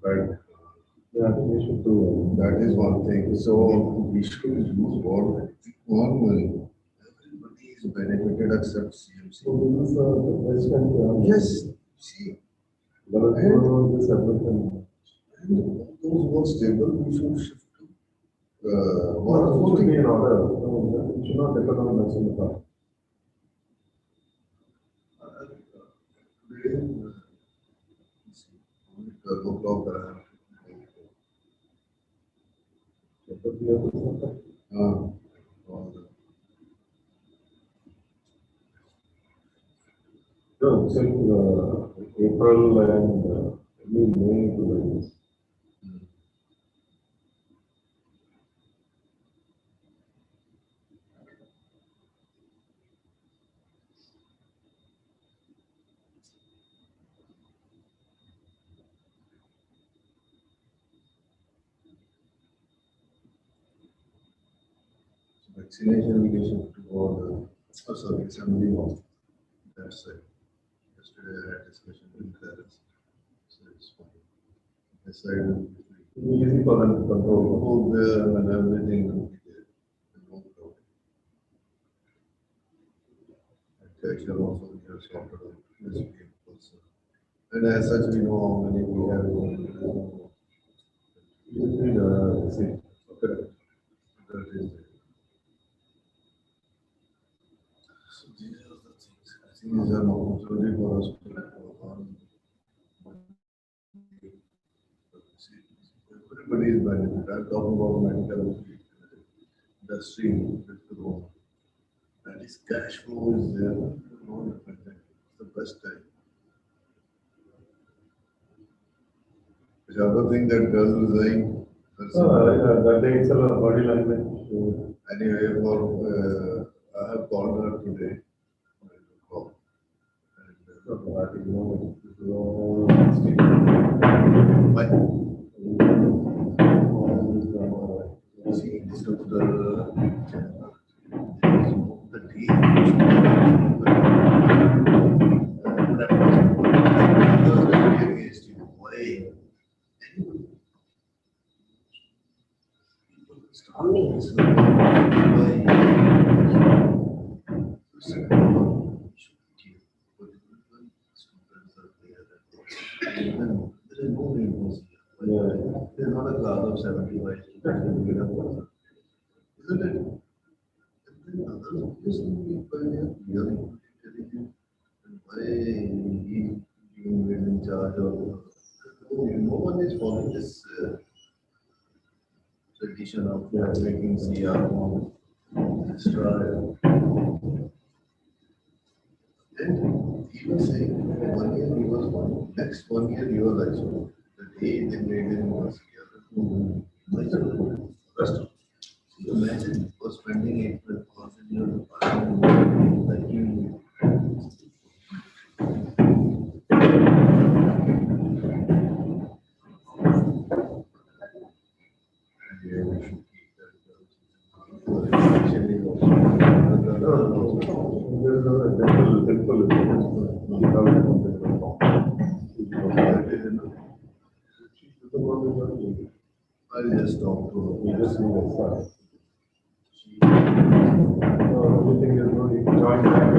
But Yeah, I think we should do that is one thing. So we should use what normal. Everybody is benefited except CMC. So this is the best time to have. Yes, see, Let us know this everything. and those who are stable, we should shift to What what should be floating. in order? No, it should not depend on us in the past. Today, see, only 12 o'clock. But we have to set All the no, since April and May to like this. vaccination we should to go on the assembly of that's it. Yesterday I had discussion with parents. So it's fine. I said It will be easy for them to control. food there and everything will be there. And no problem. And culture also we have sorted out this week also. And as such we know how many we have. You just need see. Correct. That is it. So these are the things. I think these are an opportunity for us to work on. Everybody is benefited. I'm talking about medical industry with the home. That is cash flow is there. No different. It's the best time. The other thing that girl resign. That day itself a body language. Anyway, I have called her today. Call. And, I think no, why? See, this is the day. Against you. Why? There is no reason. There's not a class of 75 students to get up. Isn't it? And then others just need by their hearing, intelligent, and why he being in charge of. No one is following this tradition of making CR extra. And he was saying 1 year he was one, next 1 year he was also. The day they made him was here. First, imagine for spending 8,000 years like you. Yeah, we should keep that. Actually, There's a I'll just talk to her. we just need a start. She- Only thing is, no, you can join back.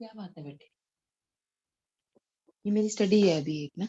क्या बात है बेटे? ये मेरी study है अभी एक ना।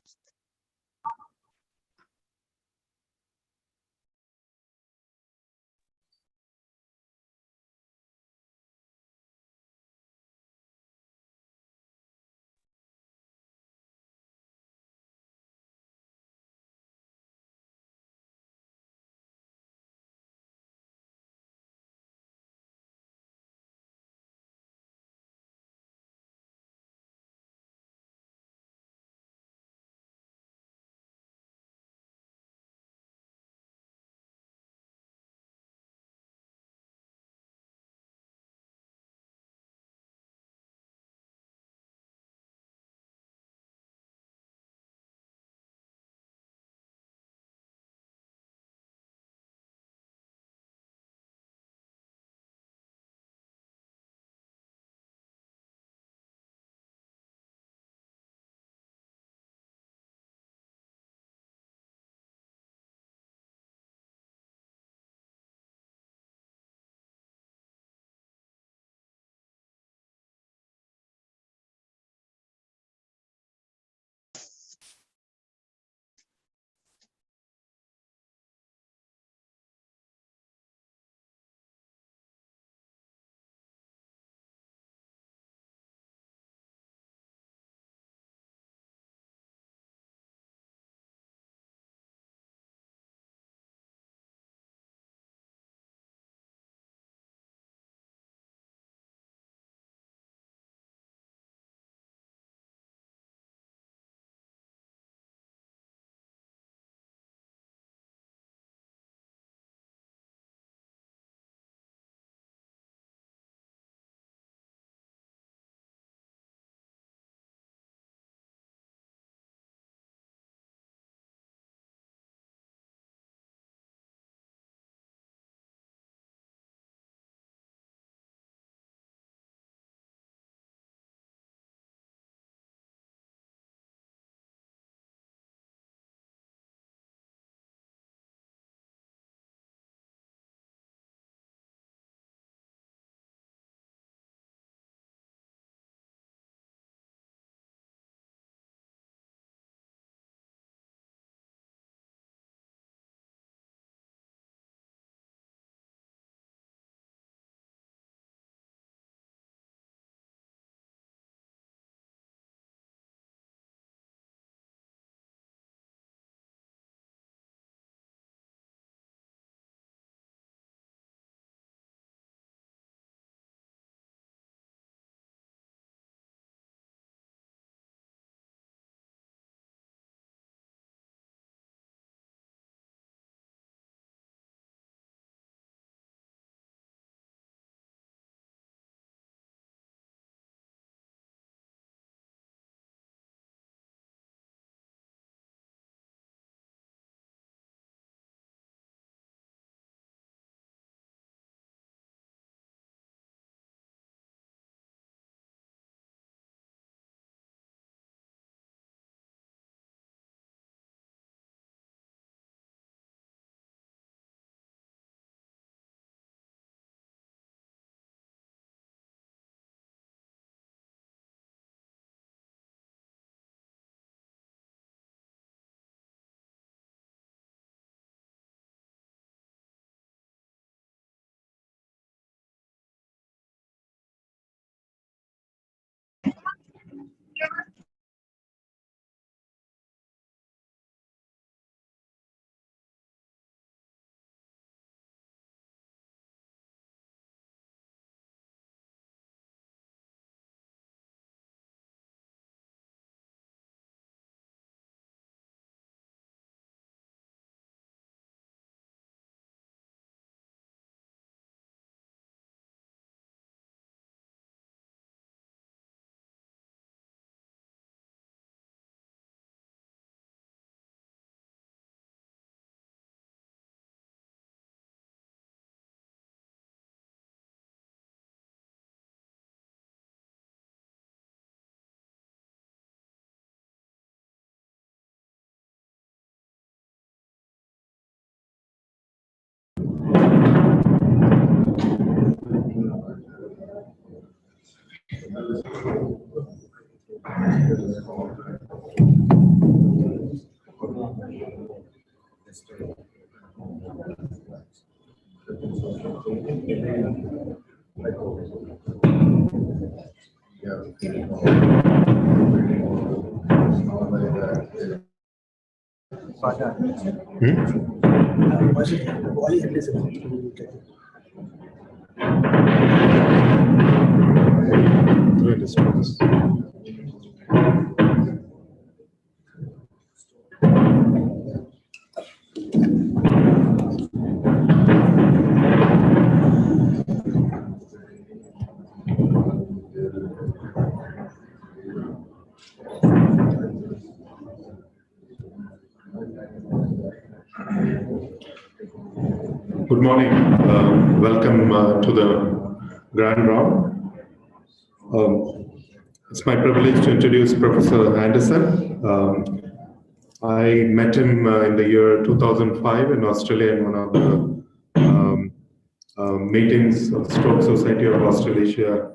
Good morning. Welcome to the Grand Round. It's my privilege to introduce Professor Anderson. I met him in the year 2005 in Australia in one of the meetings of Stroke Society of Australasia.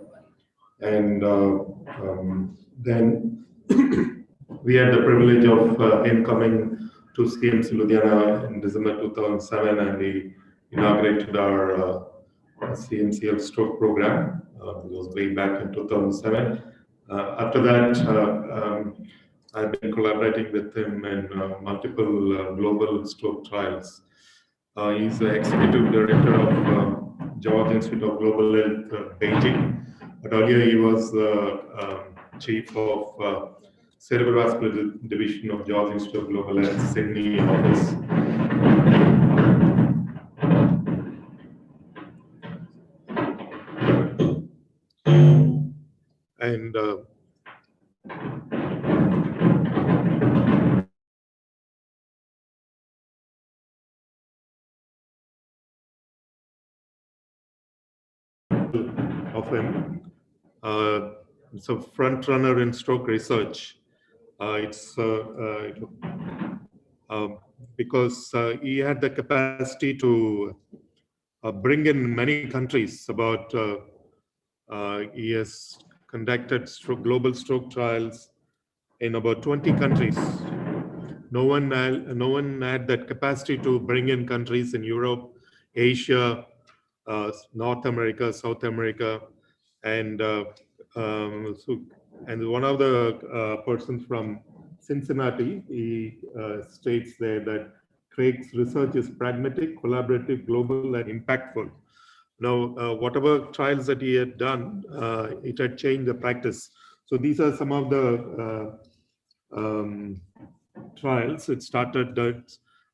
And then we had the privilege of him coming to CMC Ludhiana in December 2007, and we inaugurated our CMCL stroke program. It was way back in 2007. After that, I've been collaborating with him in multiple global stroke trials. He's the executive director of George Institute of Global Health, Beijing. But earlier he was the chief of Cerebrovascular Division of George Institute of Global Health, Sydney office. And of him, it's a front runner in stroke research. Because he had the capacity to bring in many countries. He has conducted global stroke trials in about 20 countries. No one had that capacity to bring in countries in Europe, Asia, North America, South America, and one of the persons from Cincinnati, he states there that Craig's research is pragmatic, collaborative, global, and impactful. Now, whatever trials that he had done, it had changed the practice. So these are some of the trials. It started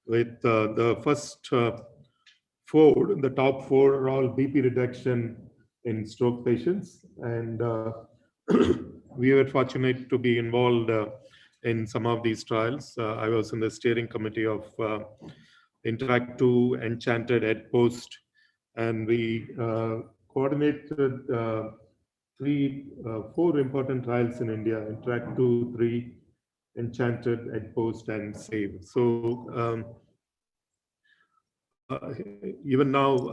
with the first four. The top four are all BP reduction in stroke patients, and we were fortunate to be involved in some of these trials. I was in the steering committee of Interact 2, Enchanted, EdPost, and we coordinated four important trials in India: Interact 2, 3, Enchanted, EdPost, and SAVE. So even now,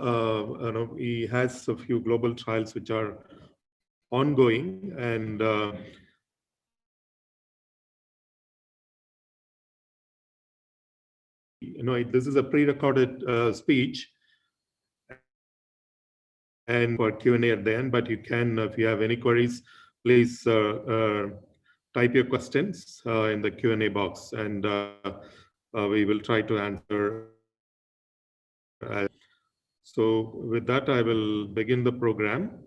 he has a few global trials which are ongoing, and this is a pre-recorded speech and for Q&A at the end, but you can, if you have any queries, please type your questions in the Q&A box, and we will try to answer. So with that, I will begin the program.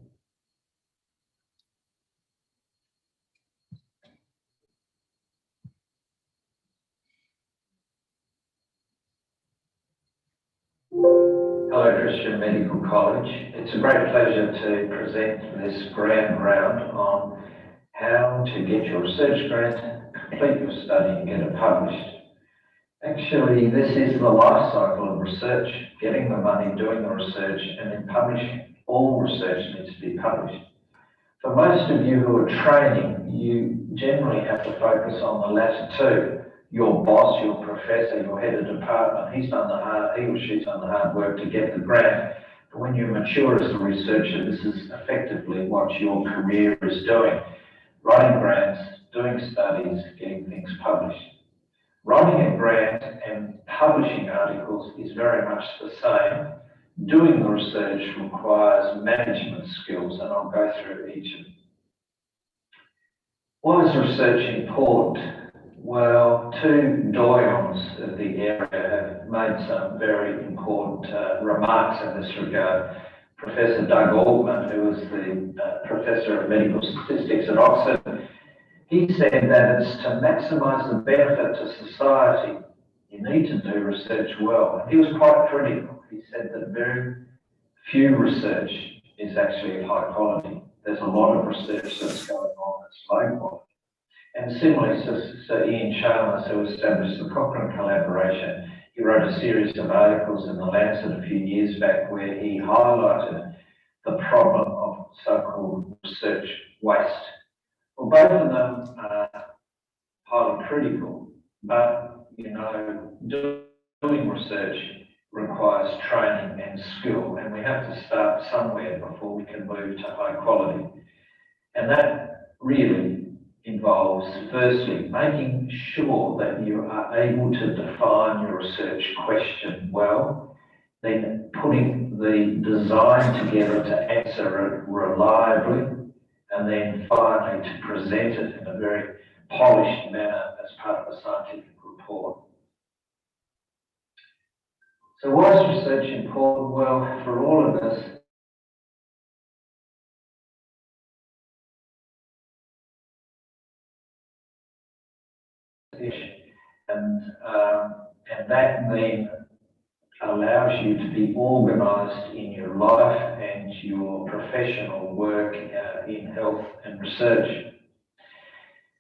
Hello, Christian Medical College. It's a great pleasure to present this grand round on how to get your research grant, complete your study, and get it published. Actually, this is the life cycle of research: getting the money, doing the research, and then publishing. All research needs to be published. For most of you who are training, you generally have to focus on the latter two. Your boss, your professor, your head of department, he or she's done the hard work to get the grant. When you mature as a researcher, this is effectively what your career is doing. Writing grants, doing studies, getting things published. Writing a grant and publishing articles is very much the same. Doing the research requires management skills, and I'll go through each of them. Why is research important? Well, two doyens of the area have made some very important remarks in this regard. Professor Doug Altman, who was the Professor of Medical Statistics at Oxford, he said that it's to maximise the benefit to society. You need to do research well. And he was quite critical. He said that very few research is actually of high quality. There's a lot of research that's going on that's low quality. And similarly, Sir Ian Chalmers, who established the Cochrane collaboration, he wrote a series of articles in the Lancet a few years back where he highlighted the problem of so-called research waste. Well, both of them are highly critical, but, you know, doing research requires training and skill, and we have to start somewhere before we can move to high quality. And that really involves, firstly, making sure that you are able to define your research question well, then putting the design together to answer it reliably, and then finally to present it in a very polished manner as part of a scientific report. So why is research important? Well, for all of us, and that then allows you to be organised in your life and your professional work in health and research.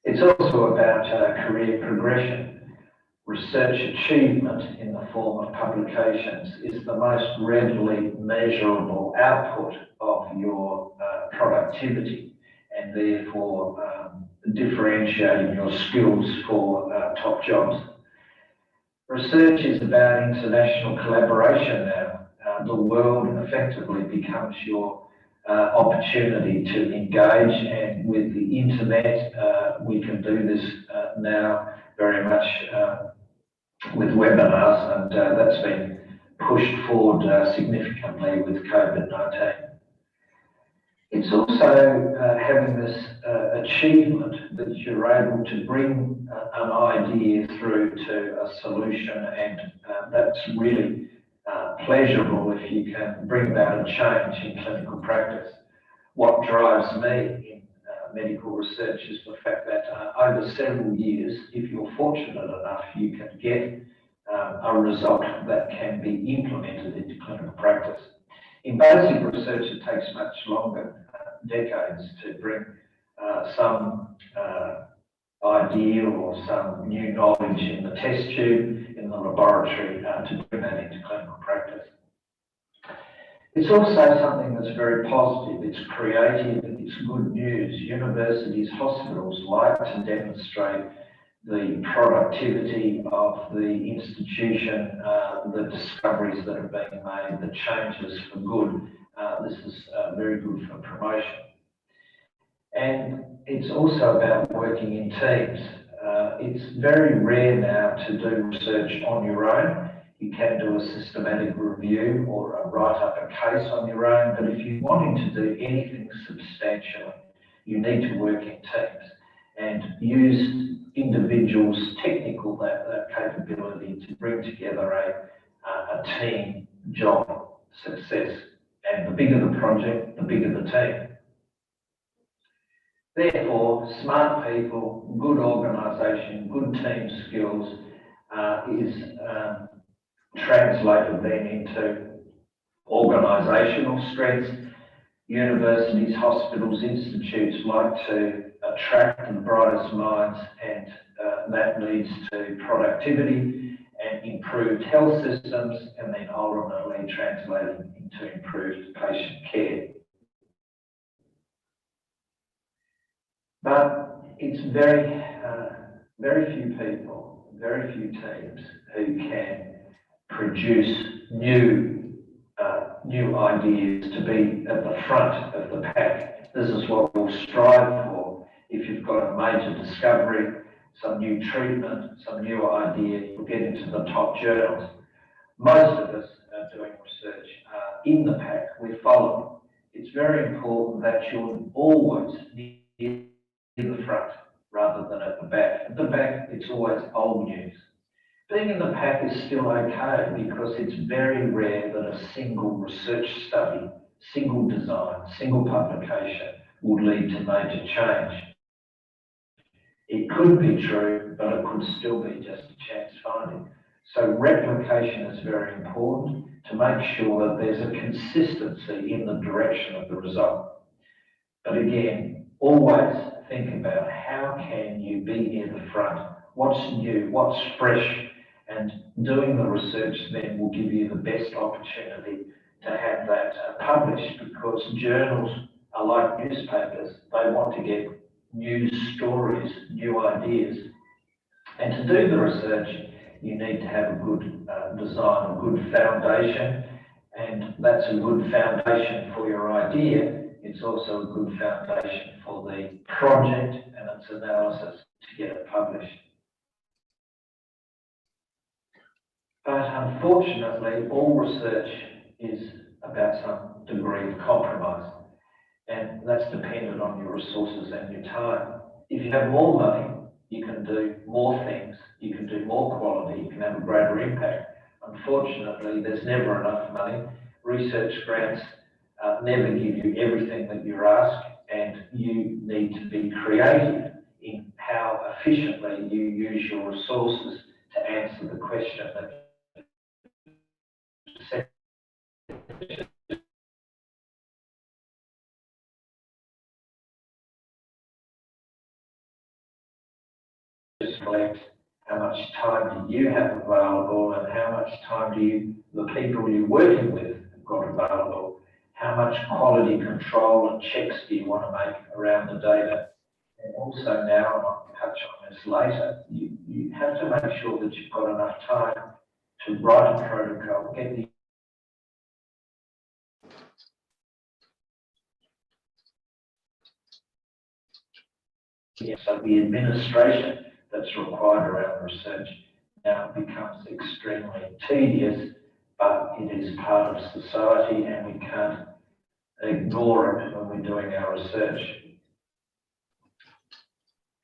It's also about career progression. Research achievement in the form of publications is the most readily measurable output of your productivity, and therefore differentiating your skills for top jobs. Research is about international collaboration now. The world effectively becomes your opportunity to engage, and with the internet, we can do this now very much with webinars, and that's been pushed forward significantly with COVID-19. It's also having this achievement that you're able to bring an idea through to a solution, and that's really pleasurable if you can bring about a change in clinical practice. What drives me in medical research is the fact that over several years, if you're fortunate enough, you can get a result that can be implemented into clinical practice. In basic research, it takes much longer, decades, to bring some idea or some new knowledge in the test tube, in the laboratory, to bring that into clinical practice. It's also something that's very positive. It's creative, it's good news. Universities, hospitals like to demonstrate the productivity of the institution, the discoveries that are being made, the changes for good. This is very good for promotion. And it's also about working in teams. It's very rare now to do research on your own. You can do a systematic review or write up a case on your own, but if you're wanting to do anything substantially, you need to work in teams and use individuals' technical capability to bring together a team job success. And the bigger the project, the bigger the team. Therefore, smart people, good organisation, good team skills is translated then into organisational strengths. Universities, hospitals, institutes like to attract the brightest minds, and that leads to productivity and improved health systems, and then ultimately translating into improved patient care. But it's very few people, very few teams who can produce new new ideas to be at the front of the pack. This is what we'll strive for. If you've got a major discovery, some new treatment, some new idea, you'll get into the top journals. Most of us doing research in the pack, we follow. It's very important that you're always near the front rather than at the back. At the back, it's always old news. Being in the pack is still okay because it's very rare that a single research study, single design, single publication would lead to major change. It could be true, but it could still be just a chance finding. So replication is very important to make sure that there's a consistency in the direction of the result. But again, always think about how can you be near the front, what's new, what's fresh, and doing the research then will give you the best opportunity to have that published, because journals are like newspapers. They want to get news stories, new ideas. And to do the research, you need to have a good design, a good foundation, and that's a good foundation for your idea. It's also a good foundation for the project and its analysis to get it published. But unfortunately, all research is about some degree of compromise, and that's dependent on your resources and your time. If you have more money, you can do more things, you can do more quality, you can have a greater impact. Unfortunately, there's never enough money. Research grants never give you everything that you ask, and you need to be creative in how efficiently you use your resources to answer the question that collect how much time do you have available, and how much time do the people you're working with have got available. How much quality control and checks do you want to make around the data? And also now, and I'll touch on this later, you have to make sure that you've got enough time to write a protocol, get the so the administration that's required around research now becomes extremely tedious, but it is part of society and we can't ignore it when we're doing our research.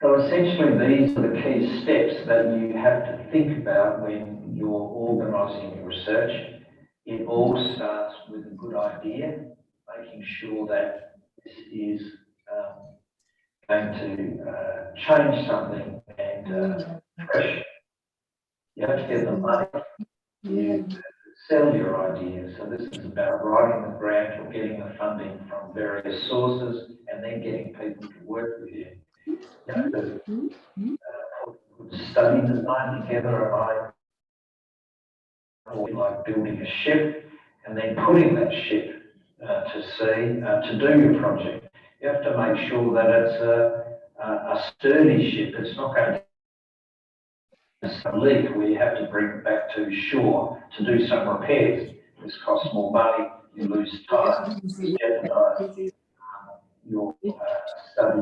So essentially these are the key steps that you have to think about when you're organising your research. It all starts with a good idea, making sure that this is going to change something and fresh. You have to get the money, you sell your idea. So this is about writing the grant or getting the funding from various sources and then getting people to work with you. You have to put a study design together, like building a ship and then putting that ship to sea to do your project. You have to make sure that it's a sturdy ship. It's not going to leak where you have to bring it back to shore to do some repairs. This costs more money, you lose time, you jeopardize your study.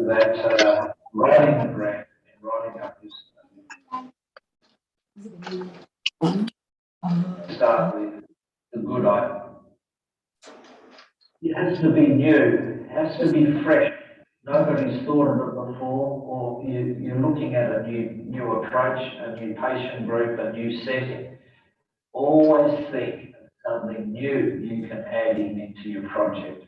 That writing the grant and writing up this start with the good item. It has to be new, it has to be fresh. Nobody's thought of it before, or you're looking at a new approach, a new patient group, a new setting. Always think of something new you can add into your project.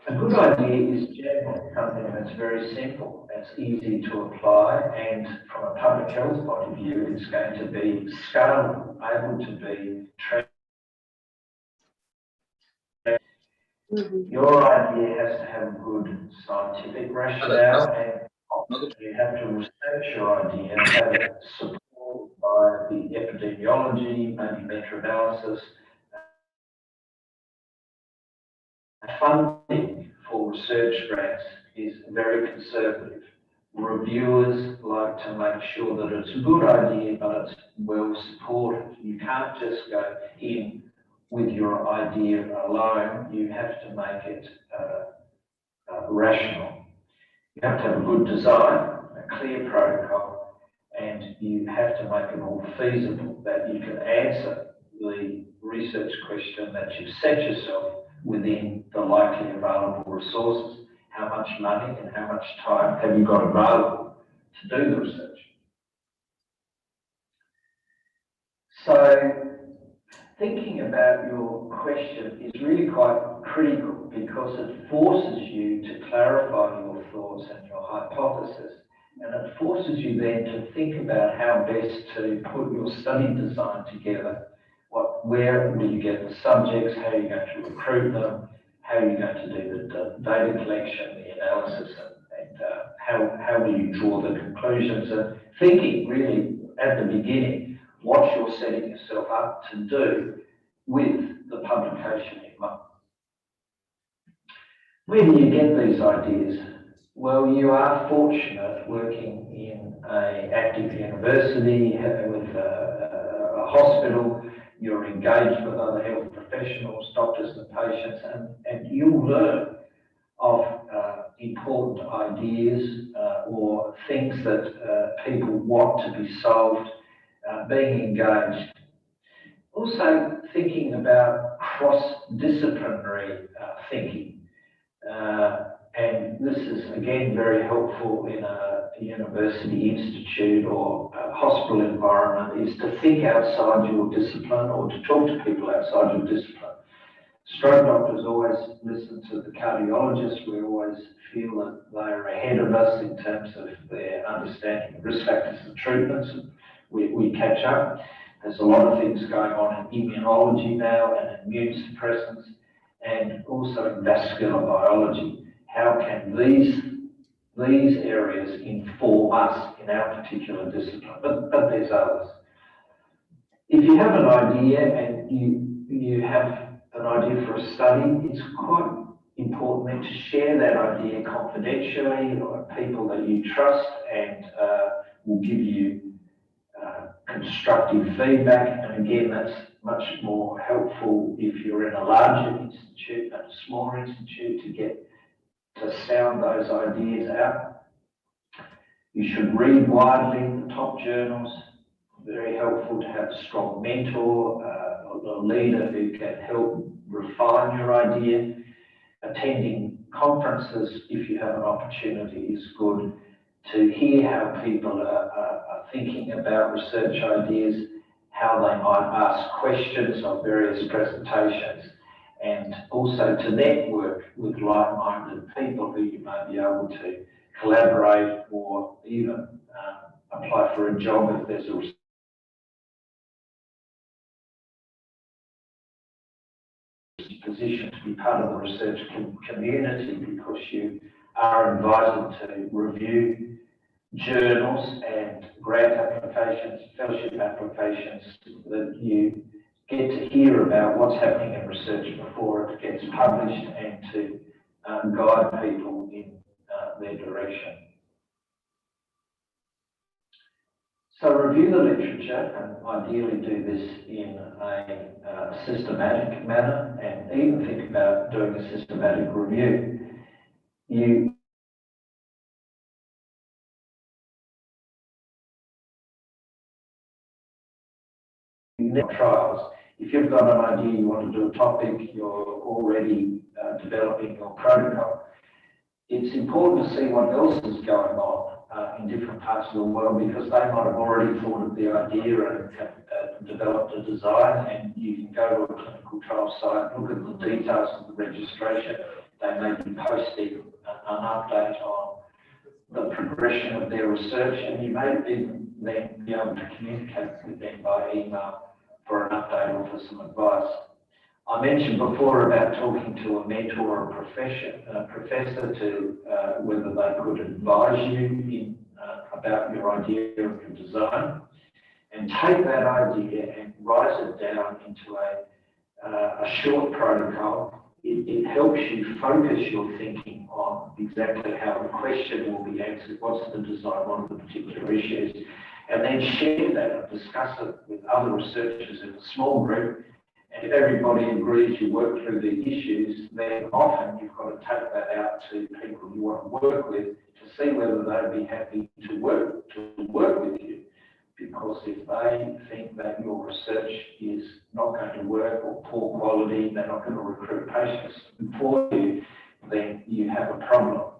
A good idea is generally something that's very simple, that's easy to apply, and from a public health point of view, it's going to be scalable, able to be Your idea has to have a good scientific rationale, and you have to research your idea and have it supported by the epidemiology, maybe meta-analysis, funding for for research grants is very conservative. Reviewers like to make sure that it's a good idea, but it's well supported. You can't just go in with your idea alone. You have to make it rational. You have to have a good design, a clear protocol, and you have to make it all feasible, that you can answer the research question that you've set yourself within the likely available resources. How much money and how much time have you got available to do the research? So thinking about your question is really quite critical, because it forces you to clarify your thoughts and your hypothesis, and it forces you then to think about how best to put your study design together. Where will you get the subjects? How are you going to recruit them? How are you going to do the data collection, the analysis, and how will you draw the conclusions? And thinking really at the beginning what you're setting yourself up to do with the publication in mind. Where do you get these ideas? Well, you are fortunate working in an active university with a hospital. You're engaged with other health professionals, doctors and patients, and you'll learn of important ideas or things that people want to be solved, being engaged. Also thinking about cross-disciplinary thinking. And this is again very helpful in a university institute or a hospital environment, is to think outside your discipline or to talk to people outside your discipline. Stroke doctors always listen to the cardiologists. We always feel that they're ahead of us in terms of their understanding of risk factors and treatments. We catch up. There's a lot of things going on in immunology now and immune suppressants, and also in vascular biology. How can these areas inform us in our particular discipline? But there's others. If you have an idea and you have an idea for a study, it's quite important then to share that idea confidentially or people that you trust, and will give you constructive feedback. And again, that's much more helpful if you're in a larger institute than a smaller institute to sound those ideas out. You should read widely the top journals. Very helpful to have a strong mentor, a leader who can help refine your idea. Attending conferences, if you have an opportunity, is good to hear how people are thinking about research ideas, how they might ask questions of various presentations, and also to network with like-minded people who you may be able to collaborate or even apply for a job if there's a position to be part of the research community, because you are invited to review journals and grant applications, fellowship applications, that you get to hear about what's happening in research before it gets published, and to guide people in their direction. So review the literature, and ideally do this in a systematic manner, and even think about doing a systematic review. You trials. If you've got an idea, you want to do a topic, you're already developing your protocol, it's important to see what else is going on in different parts of the world, because they might have already thought of the idea and have developed a design, and you can go to a clinical trial site, look at the details of the registration. They may be posting an update on the progression of their research, and you may even then be able to communicate with them by email for an update or for some advice. I mentioned before about talking to a mentor or a professor to whether they could advise you about your idea and your design, and take that idea and write it down into a short protocol it helps you focus your thinking on exactly how the question will be answered, what's the design, what are the particular issues, and then share that and discuss it with other researchers in a small group. And if everybody agrees you work through the issues, then often you've got to take that out to people you want to work with to see whether they'd be happy to work with you. Because if they think that your research is not going to work or poor quality, they're not going to recruit patients for you, then you have a problem.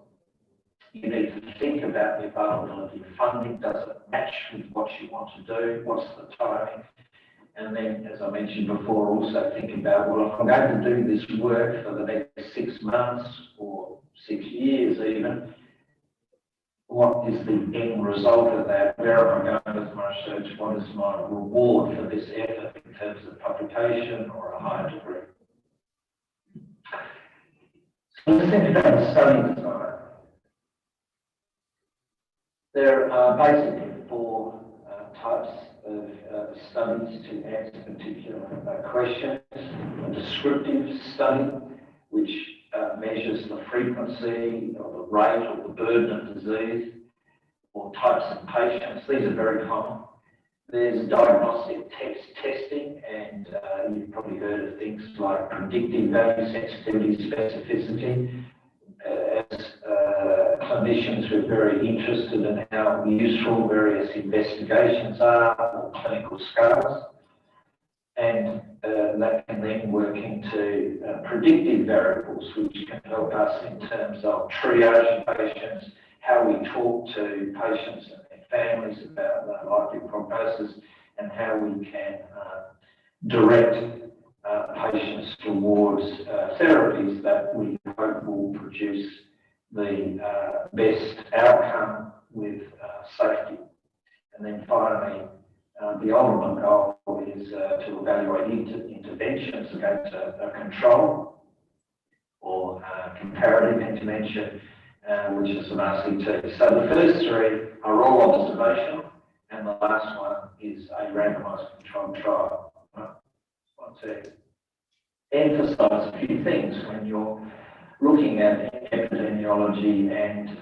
You need to think about the availability of funding. Does it match with what you want to do? What's the timing? And then, as I mentioned before, also think about, well, if I'm going to do this work for the next 6 months or 6 years even, what is the end result of that? Where am I going with my research? What is my reward for this effort in terms of publication or a higher degree? So let's think about the study design. There are basically 4 types of studies to answer particular questions. A descriptive study, which measures the frequency or the rate or the burden of disease or types of patients. These are very common. There's diagnostic testing, and you've probably heard of things like predictive value, sensitivity, specificity. As clinicians, we're very interested in how useful various investigations are or clinical scales. And that can then work into predictive variables, which can help us in terms of triage patients, how we talk to patients and their families about their likely prognosis, and how we can direct patients towards therapies that we hope will produce the best outcome with safety. And then finally, the ultimate goal is to evaluate interventions against a control or comparative intervention, which is an RCT. So the first 3 are all observational, and the last one is a randomized controlled trial. I want to emphasize a few things when you're looking at epidemiology and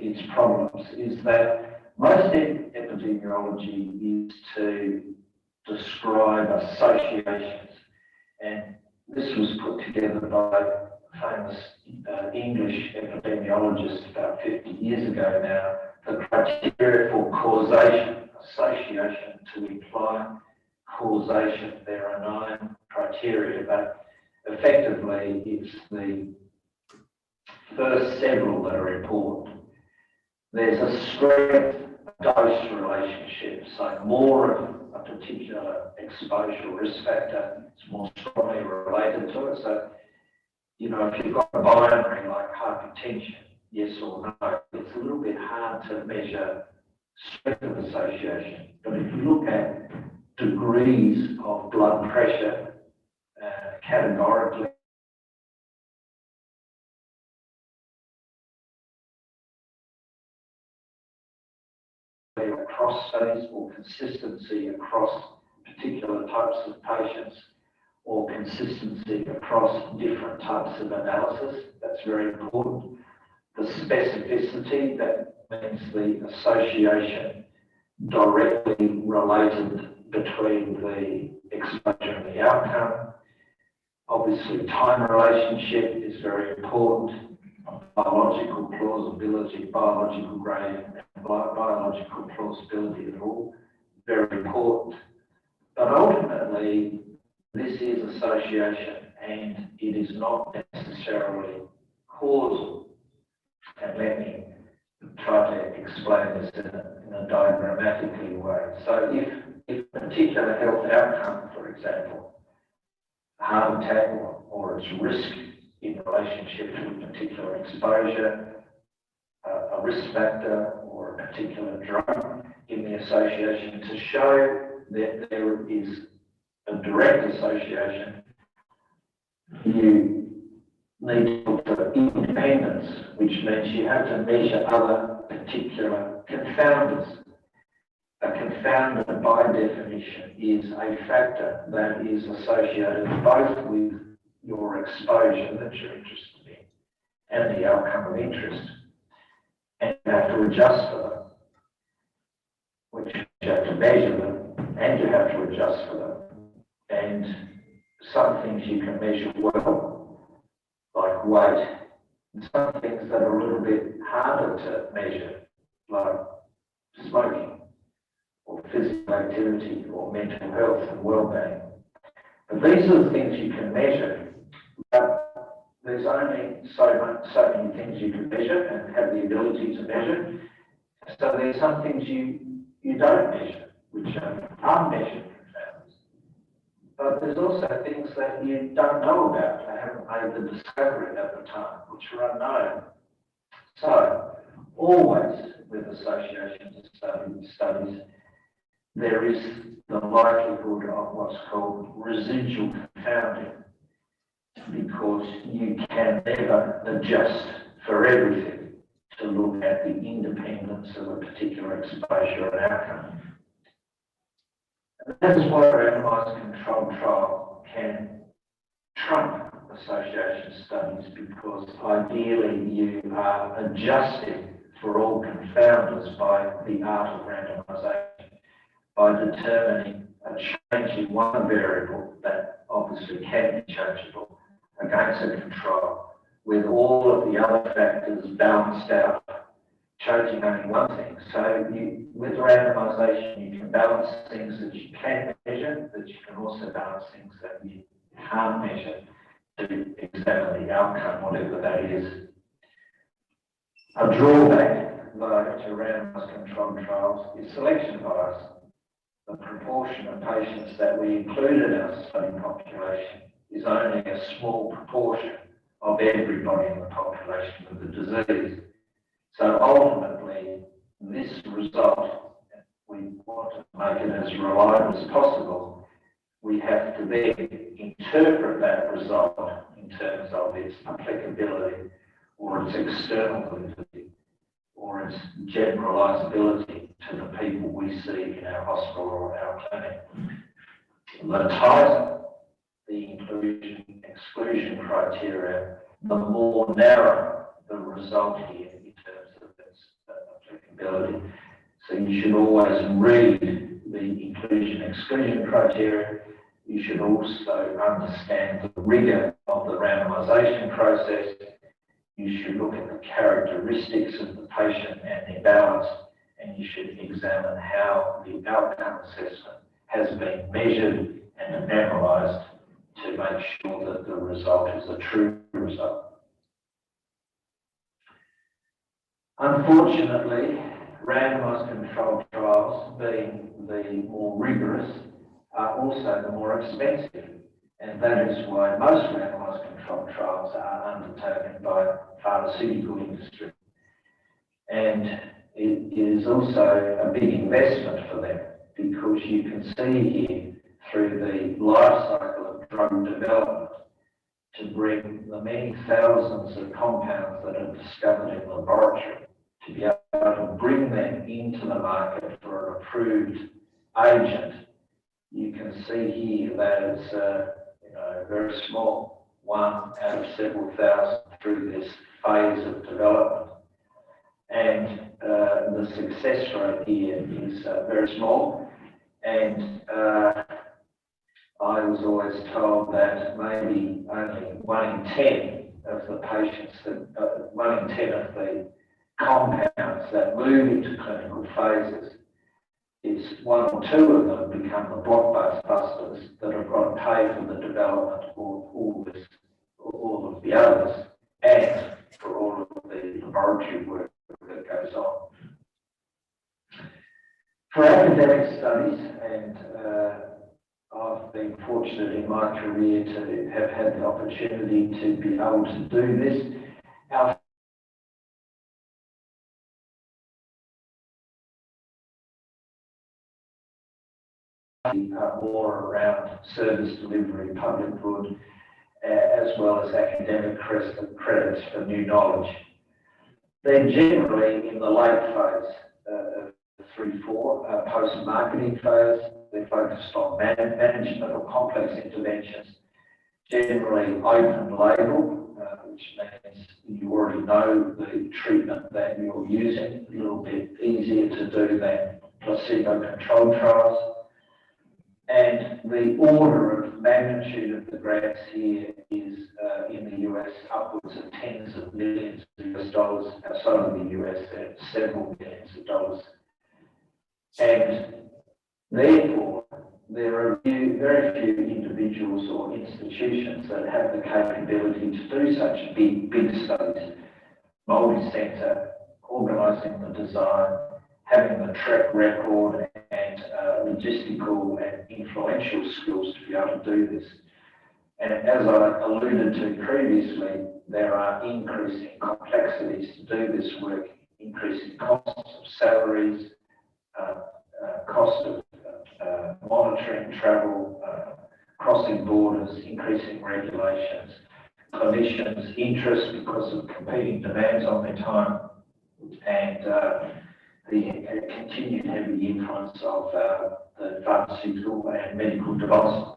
its problems, is that most epidemiology is to describe associations, and this was put together by a famous English epidemiologist about 50 years ago now. The criteria for causation, association to imply causation. There are 9 criteria, but effectively it's the first several that are important. There's a strength dose relationship, so more of a particular exposure risk factor is more strongly related to it. So, you know, if you've got a binary like hypertension, yes or no, it's a little bit hard to measure strength of association. But if you look at degrees of blood pressure categorically, across studies or consistency across particular types of patients or consistency across different types of analysis, that's very important. The specificity, that means the association directly related between the exposure and the outcome. Obviously, time relationship is very important. Biological plausibility, biological gradient, and biological plausibility are all very important. But ultimately, this is association and it is not necessarily causal. And let me try to explain this in a diagrammatically way. So if a particular health outcome, for example, heart attack or its risk in relationship to a particular exposure, a risk factor or a particular drug in the association, to show that there is a direct association, you need to look for independence, which means you have to measure other particular confounders. A confounder, by definition, is a factor that is associated both with your exposure that you're interested in and the outcome of interest. And you have to adjust for them, which you have to measure them, and you have to adjust for them. And some things you can measure well, like weight, and some things that are a little bit harder to measure, like smoking, or physical activity, or mental health and well-being. But these are the things you can measure, but there's only so many things you can measure and have the ability to measure. So there's some things you don't measure, which are unmeasured confounders. But there's also things that you don't know about, they haven't made the discovery at the time, which are unknown. So always with associations and studies, there is the likelihood of what's called residual confounding, because you can never adjust for everything to look at the independence of a particular exposure and outcome. And that is why a randomized controlled trial can trump association studies, because ideally you are adjusting for all confounders by the art of randomization, by determining a change in one variable that obviously can be changeable against a control, with all of the other factors balanced out, changing only one thing. So with randomization, you can balance things that you can measure, but you can also balance things that you can't measure to examine the outcome, whatever that is. A drawback, though, to randomized controlled trials is selection bias. The proportion of patients that we include in our study population is only a small proportion of everybody in the population with the disease. So ultimately, this result, we want to make it as reliable as possible. We have to then interpret that result in terms of its applicability or its external validity or its generalizability to the people we see in our hospital or our clinic. The tighter the inclusion-exclusion criteria, the more narrow the result here in terms of its applicability. So you should always read the inclusion-exclusion criteria. You should also understand the rigor of the randomization process. You should look at the characteristics of the patient and their balance, and you should examine how the outcome assessment has been measured and memorized to make sure that the result is a true result. Unfortunately, randomized controlled trials, being the more rigorous, are also the more expensive. And that is why most randomized controlled trials are undertaken by the pharmaceutical industry. And it is also a big investment for them, because you can see here through the life cycle of drug development to bring the many thousands of compounds that are discovered in the laboratory, to be able to bring them into the market for an approved agent. You can see here that it's very small, one out of several thousand through this phase of development. And the success rate here is very small. And I was always told that maybe only 1 in 10 of the patients, 1 in 10 of the compounds that move into clinical phases, it's 1 or 2 of them become the blockbusters that have got to pay for the development of all of the others, and for all of the laboratory work that goes on. For academic studies, and I've been fortunate in my career to have had the opportunity to be able to do this. Our more around service delivery, public good, as well as academic credits for new knowledge. They're generally in the late phase of 3-4, post-marketing phase. They're focused on management or complex interventions generally open label, which means you already know the treatment that you're using, a little bit easier to do than placebo-controlled trials. And the order of magnitude of the grants here is in the US upwards of tens of millions of US dollars. Outside of the US, there are several millions of dollars. And therefore, there are very few individuals or institutions that have the capability to do such big studies, multi-centre, organising the design, having the track record and logistical and influential skills to be able to do this. And as I alluded to previously, there are increasing complexities to do this work, increasing costs of salaries, cost of monitoring travel, crossing borders, increasing regulations, clinicians' interest because of competing demands on their time, and the continued heavy influence of the pharmaceutical and medical device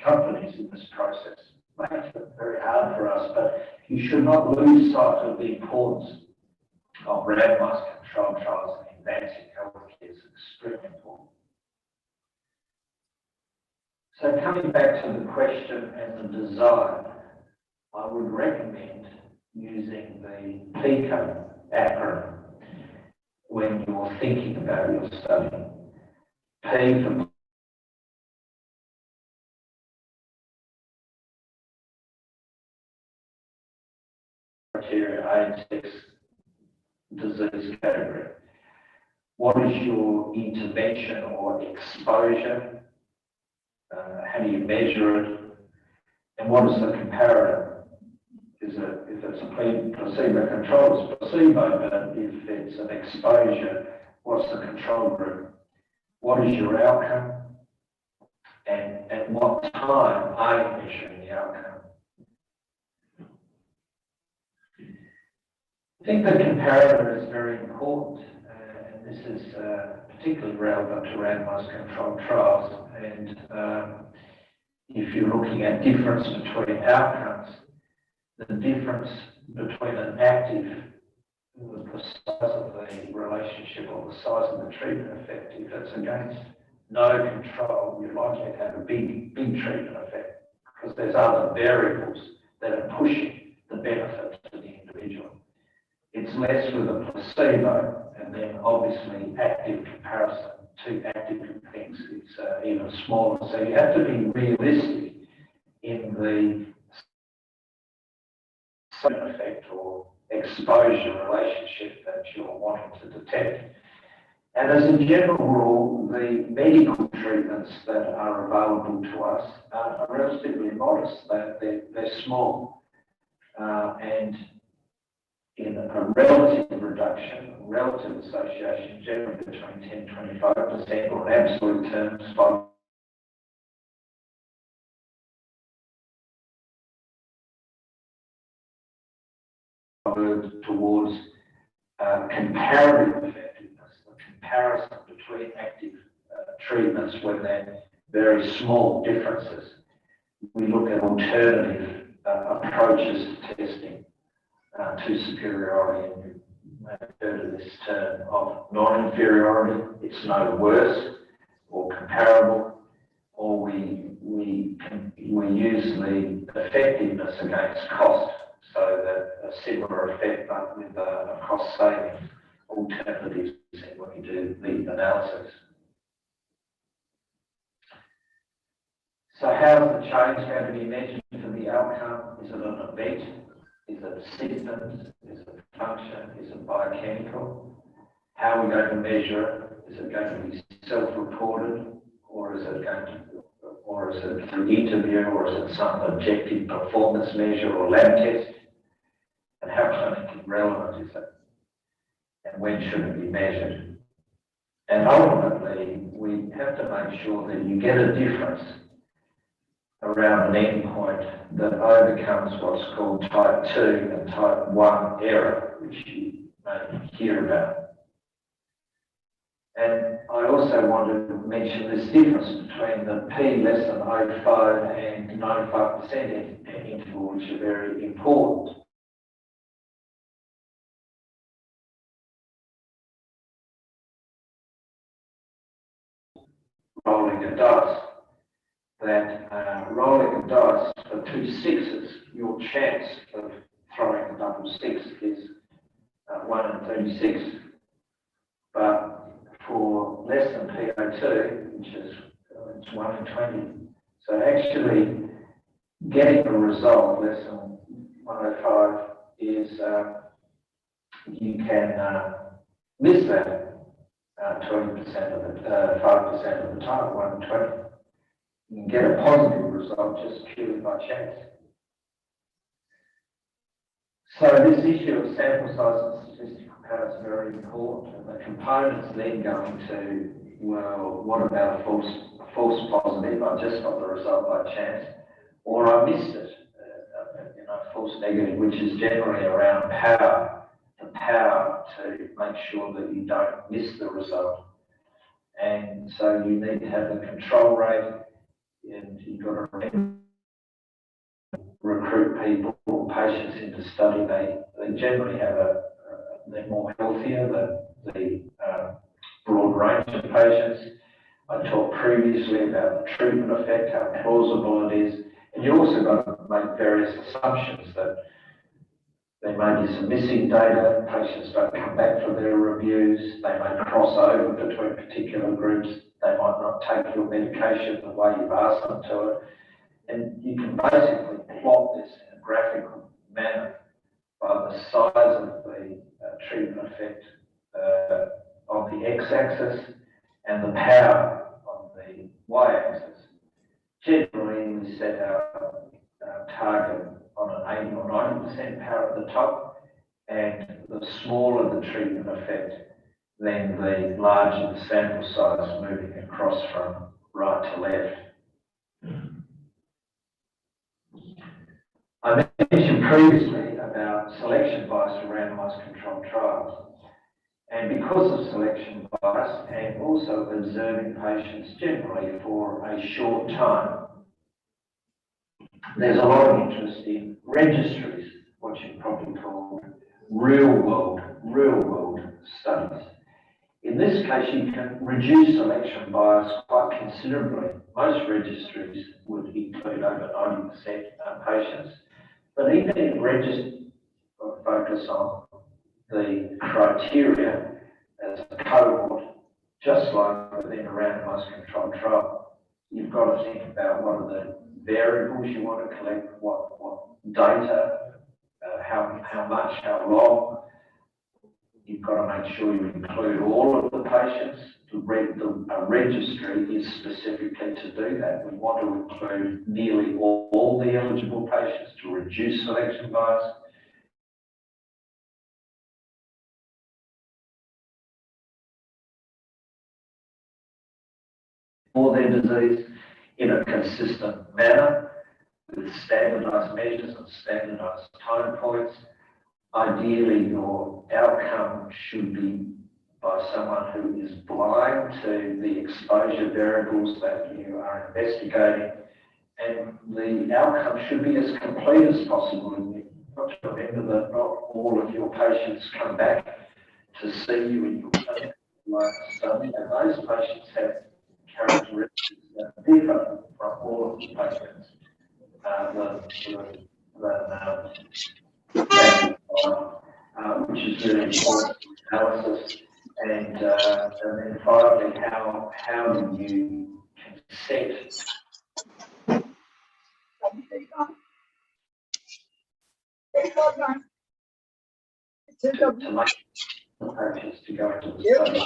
companies in this process makes it very hard for us. But you should not lose sight of the importance of randomized controlled trials and advancing healthcare is extremely important. So coming back to the question and the design, I would recommend using the PICO acronym when you're thinking about your study. P for criteria, age, sex, disease category. What is your intervention or exposure? How do you measure it? And what is the comparator? If it's a placebo control, it's placebo, but if it's an exposure, what's the control group? What is your outcome? And at what time are you measuring the outcome? I think the comparator is very important, and this is particularly relevant to randomized controlled trials. And if you're looking at difference between outcomes, the difference between an active, the size of the relationship or the size of the treatment effect, if it's against no control, you're likely to have a big treatment effect because there's other variables that are pushing the benefit to the individual. It's less with a placebo, and then obviously active comparison to active things is even smaller. So you have to be realistic in the side effect or exposure relationship that you're wanting to detect. And as a general rule, the medical treatments that are available to us are relatively modest. They're small. And in a relative reduction, relative association, generally between 10 and 25%, or in absolute terms, towards comparative effectiveness, the comparison between active treatments when they're very small differences. We look at alternative approaches to testing to superiority, and you may have heard of this term of non-inferiority. It's no worse or comparable, or we use the effectiveness against cost, so that a similar effect but with a cost saving alternatives when we do the analysis. So how is the change going to be measured for the outcome? Is it an event? Is it symptoms? Is it function? Is it biochemical? How are we going to measure it? Is it going to be self-reported, or is it through interview, or is it some objective performance measure or lab test? And how clinically relevant is it? And when should it be measured? And ultimately, we have to make sure that you get a difference around an endpoint that overcomes what's called type 2 and type 1 error, which you may hear about. And I also want to mention this difference between the P less than 0.05 and 95% interval, which are very important. Rolling a dice. Rolling a dice for 2 sixes, your chance of throwing a double six is 1 in 36. But for less than P02, which is it's 1 in 20. So actually getting a result less than 105 is you can miss that 20% of the 5% of the time, 1 in 20. You can get a positive result just purely by chance. So this issue of sample size and statistical power is very important. And the components then go into, well, what about a false positive? I just got the result by chance, or I missed it. False negative, which is generally around power. The power to make sure that you don't miss the result. And so you need to have the control rate, and you've got to recruit people, patients into study. They generally have they're more healthier than the broad range of patients. I talked previously about the treatment effect, how plausible it is, and you also got to make various assumptions that there may be some missing data, patients don't come back for their reviews, they may cross over between particular groups, they might not take your medication the way you've asked them to it. And you can basically plot this in a graphical manner by the size of the treatment effect on the x-axis and the power on the y-axis. Generally, we set our target on an 80 or 90% power at the top, and the smaller the treatment effect, then the larger the sample size moving across from right to left. I mentioned previously about selection bias for randomized controlled trials. And because of selection bias and also observing patients generally for a short time, there's a lot of interest in registries, what you probably call real world studies. In this case, you can reduce selection bias quite considerably. Most registries would include over 90% patients, but even in registries focus on the criteria as a cohort, just like within a randomized controlled trial. You've got to think about what are the variables you want to collect, what data, how much, how long. You've got to make sure you include all of the patients. A registry is specifically to do that. We want to include nearly all the eligible patients to reduce selection bias. For their disease in a consistent manner with standardized measures and standardized time points. Ideally, your outcome should be by someone who is blind to the exposure variables that you are investigating, and the outcome should be as complete as possible. And you've got to remember that not all of your patients come back to see you in your clinical study, and those patients have characteristics that differ from all of the patients which is really important analysis. And then finally, how do you consent to make patients to go into the study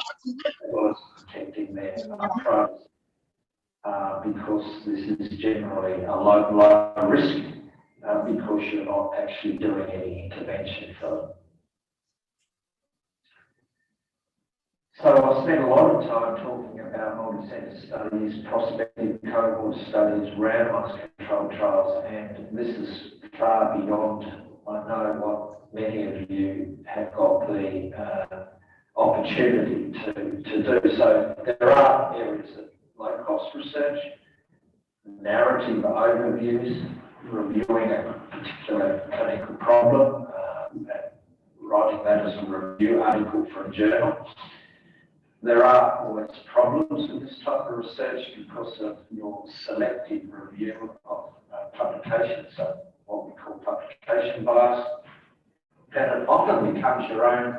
as well as protecting their privacy, because this is generally a low risk because you're not actually doing any intervention for them. So I spent a lot of time talking about multi-centre studies, prospective cohort studies, randomised controlled trials, and this is far beyond, I know, what many of you have got the opportunity to do. So there are areas of low-cost research, narrative overviews, reviewing a particular clinical problem, writing that as a review article for a journal. There are always problems with this type of research because of your selective review of publications, so what we call publication bias. And it often becomes your own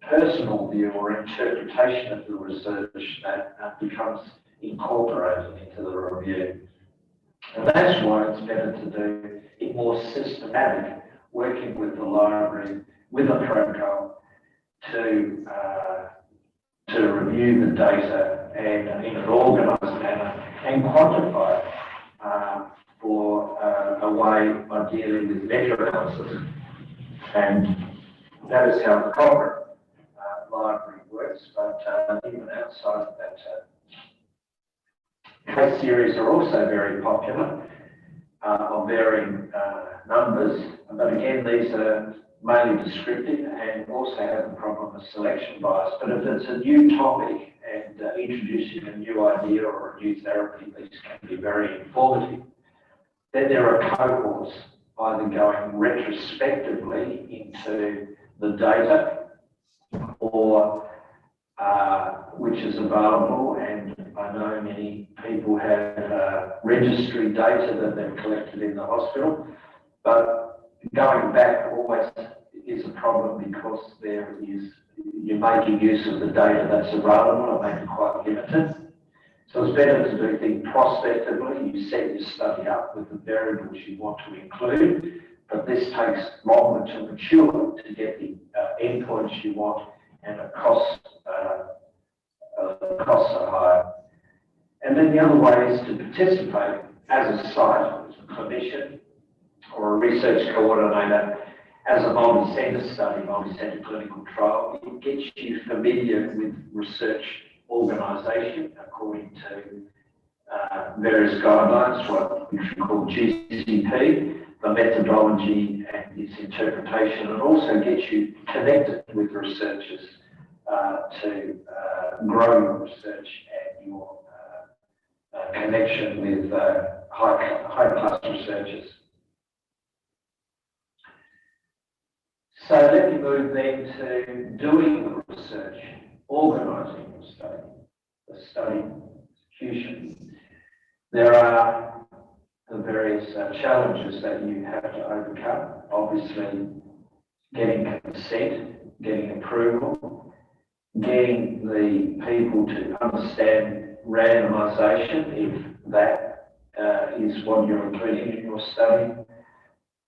personal view or interpretation of the research that becomes incorporated into the review. And that's why it's better to do it more systematic, working with the library, with a protocol to review the data and in an organised manner and quantify it for a way, ideally, with meta-analysis. And that is how the corporate library works, but even outside of that, case series are also very popular, of varying numbers, but again, these are mainly descriptive and also have the problem of selection bias. But if it's a new topic and introducing a new idea or a new therapy, these can be very informative. Then there are cohorts either going retrospectively into the data or which is available, and I know many people have registry data that they've collected in the hospital, but going back always is a problem because you're making use of the data that's available and may be quite limited. So it's better to do things prospectively. You set your study up with the variables you want to include, but this takes longer to mature to get the endpoints you want, and the costs are higher. And then the other way is to participate as a site, as a clinician, or a research coordinator, as a multi-centre study, multi-centre clinical trial. It gets you familiar with research organisation according to various guidelines, which we call GCP, the methodology and its interpretation, and also gets you connected with researchers to grow your research and your connection with high-class researchers. So let me move then to doing the research, organising the study execution. There are the various challenges that you have to overcome. Obviously, getting consent, getting approval, getting the people to understand randomisation, if that is what you're including in your study.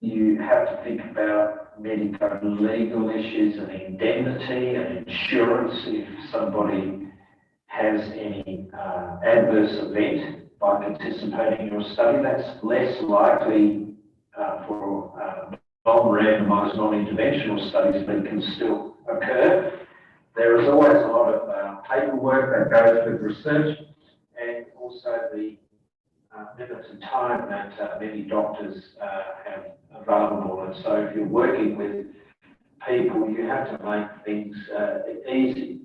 You have to think about medical legal issues and indemnity and insurance if somebody has any adverse event by participating in your study. That's less likely for non-randomised, non-interventional studies, but it can still occur. There is always a lot of paperwork that goes with research, and also the limited time that many doctors have available. And so if you're working with people, you have to make things easy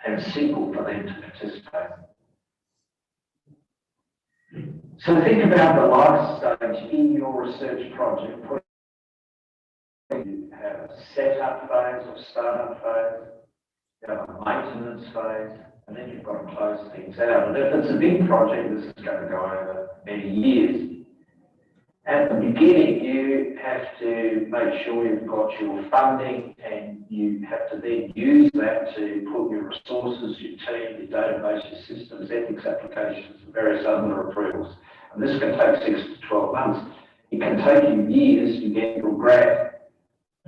and simple for them to participate. So think about the life stage in your research project. You have a setup phase or startup phase, you have a maintenance phase, and then you've got to close things out. And if it's a big project, this is going to go over many years. At the beginning, you have to make sure you've got your funding, and you have to then use that to put your resources, your team, your database, your systems, ethics applications, and various other approvals. And this can take 6 to 12 months. It can take you years to get your grant.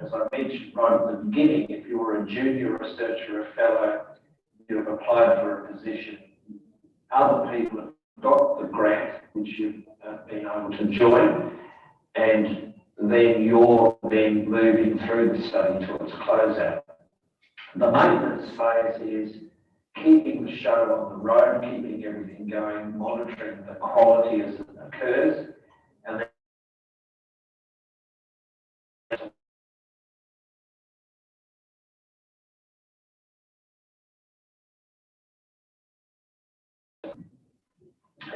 As I mentioned right at the beginning, if you're a junior researcher, a fellow, you've applied for a position, other people have got the grant, which you've been able to join, and then you're then moving through the study to its closeout. The maintenance phase is keeping the show on the road, keeping everything going, monitoring the quality as it occurs, and then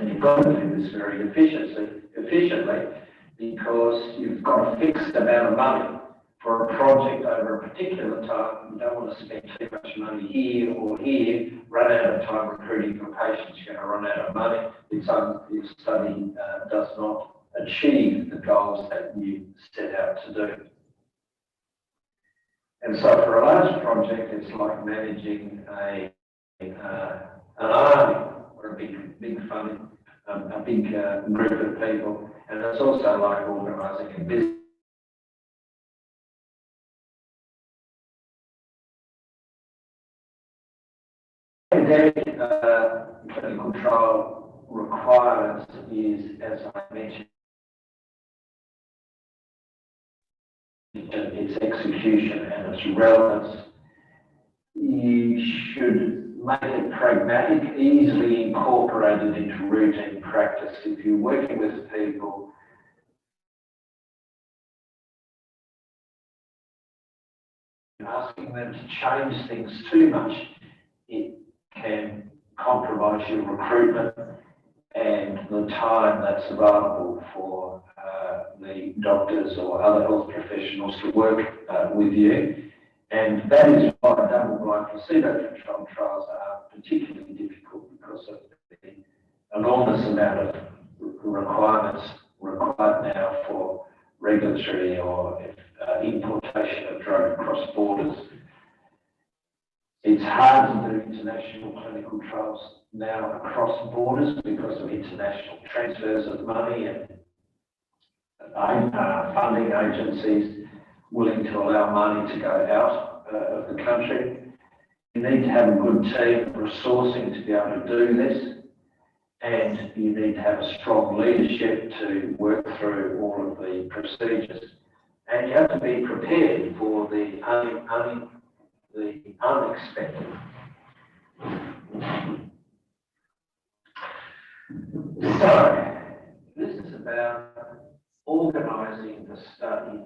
And you've got to do this very efficiently because you've got a fixed amount of money for a project over a particular time. You don't want to spend too much money here or here, run out of time recruiting your patients, you're going to run out of money if your study does not achieve the goals that you set out to do. And so for a large project, it's like managing an army or a big funding, a big group of people. And it's also like organising a business. Academic clinical trial requirements is, as I mentioned, its execution and its relevance. You should make it pragmatic, easily incorporated into routine practice. If you're working with people, asking them to change things too much, it can compromise your recruitment and the time that's available for the doctors or other health professionals to work with you. And that is why double-blind placebo-controlled trials are particularly difficult, because of the enormous amount of requirements required now for regulatory or importation of drug across borders. It's hard to do international clinical trials now across borders because of international transfers of money and funding agencies willing to allow money to go out of the country. You need to have a good team of resourcing to be able to do this, and you need to have a strong leadership to work through all of the procedures. And you have to be prepared for the unexpected. So, this is about organising the study,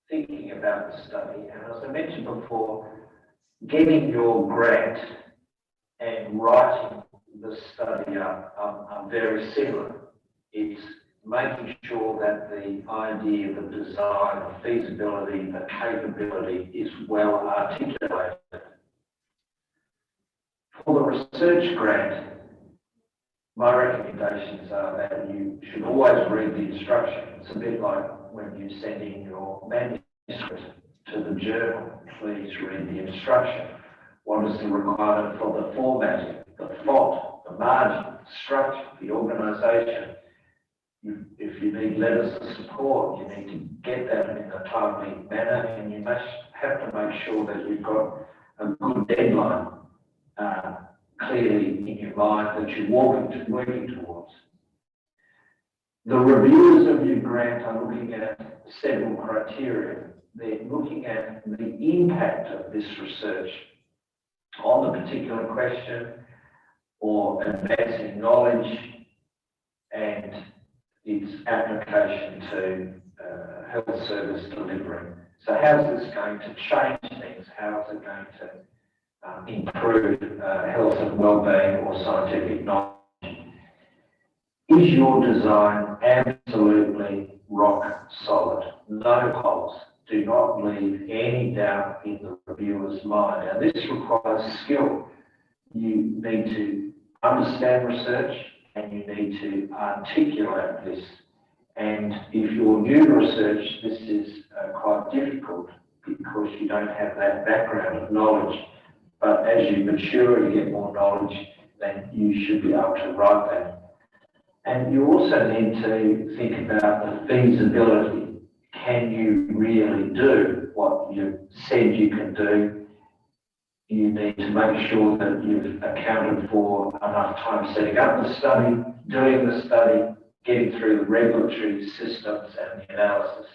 thinking about the study, and as I mentioned before, getting your grant and writing the study up are very similar. It's making sure that the idea, the design, the feasibility, the capability is well articulated. For the research grant, my recommendations are that you should always read the instruction. It's a bit like when you send in your manuscript to the journal. Please read the instruction. What is the requirement for the formatting, the font, the margin, the structure, the organisation? If you need letters of support, you need to get that in a timely manner, and you must have to make sure that you've got a good deadline clearly in your mind that you're working towards. The reviewers of your grant are looking at several criteria. They're looking at the impact of this research on the particular question or advancing knowledge and its application to health service delivery. So how's this going to change things? How is it going to improve health and well-being or scientific knowledge? Is your design absolutely rock solid? No holes. Do not leave any doubt in the reviewer's mind. And this requires skill. You need to understand research and you need to articulate this. And if you're new to research, this is quite difficult because you don't have that background of knowledge. But as you mature, you get more knowledge, then you should be able to write that. And you also need to think about the feasibility. Can you really do what you said you can do? You need to make sure that you've accounted for enough time setting up the study, doing the study, getting through the regulatory systems and the analysis.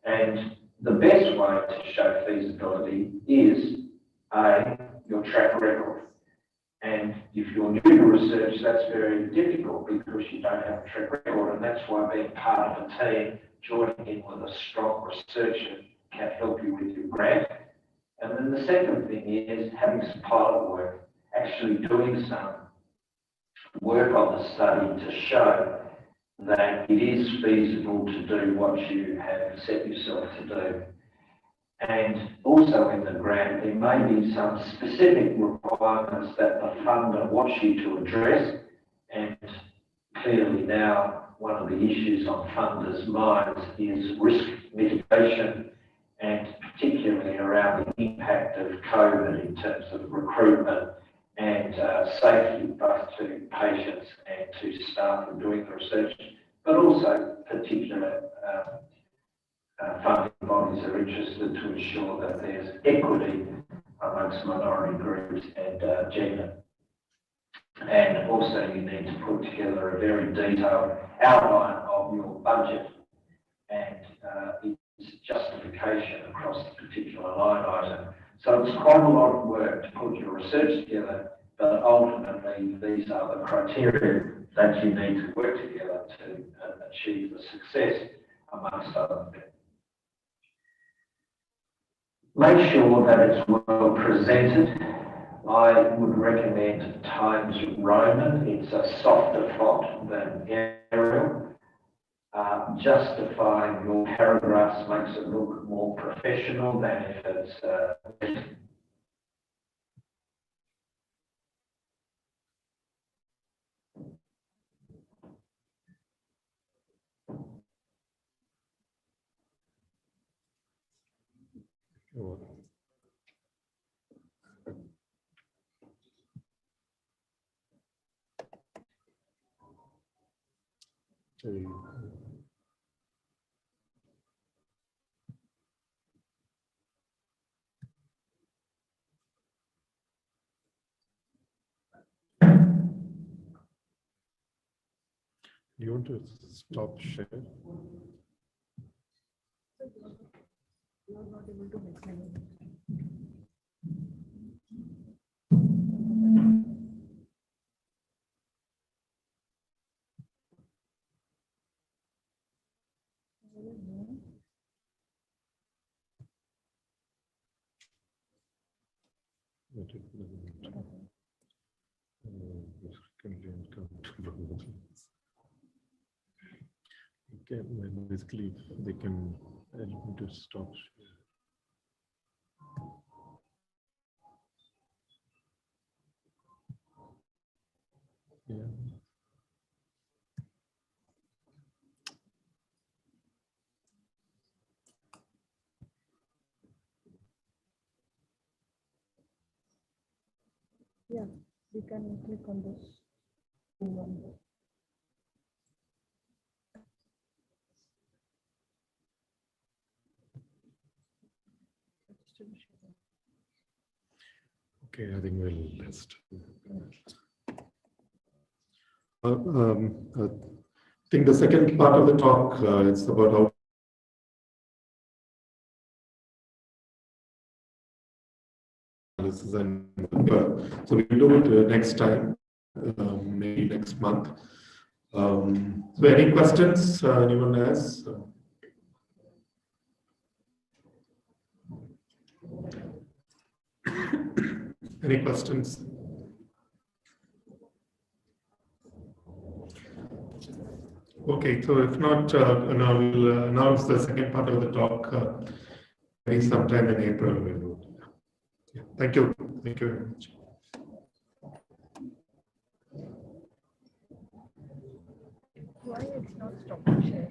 And the best way to show feasibility is your track record. And if you're new to research, that's very difficult because you don't have a track record, and that's why being part of a team, joining in with a strong researcher can help you with your grant. And then the second thing is having some pilot work, actually doing some work on the study to show that it is feasible to do what you have set yourself to do. And also in the grant, there may be some specific requirements that the funder wants you to address. And clearly now, one of the issues on funders' minds is risk mitigation, and particularly around the impact of COVID in terms of recruitment and safety, both to patients and to staff who are doing the research, but also particular funding bodies are interested to ensure that there's equity amongst minority groups and gender. And also you need to put together a very detailed outline of your budget and its justification across the particular line item. So it's quite a lot of work to put your research together, but ultimately these are the criteria that you need to work together to achieve the success amongst other things. Make sure that it's well presented. I would recommend Times Roman. It's a softer font than Arial. Justifying your paragraphs makes it look more professional than if it's You want to stop share? You are not able to make any. Basically, they can help me to stop share. Yeah. Yeah, we can click on this one. Okay, I think we'll just. I think the second part of the talk is about how analysis and so we'll do it next time, maybe next month. So any questions anyone has? Any questions? Okay, so if not, now we'll announce the second part of the talk maybe sometime in April. We'll do it. Yeah. Thank you. Thank you very much. Why it's not stopping share?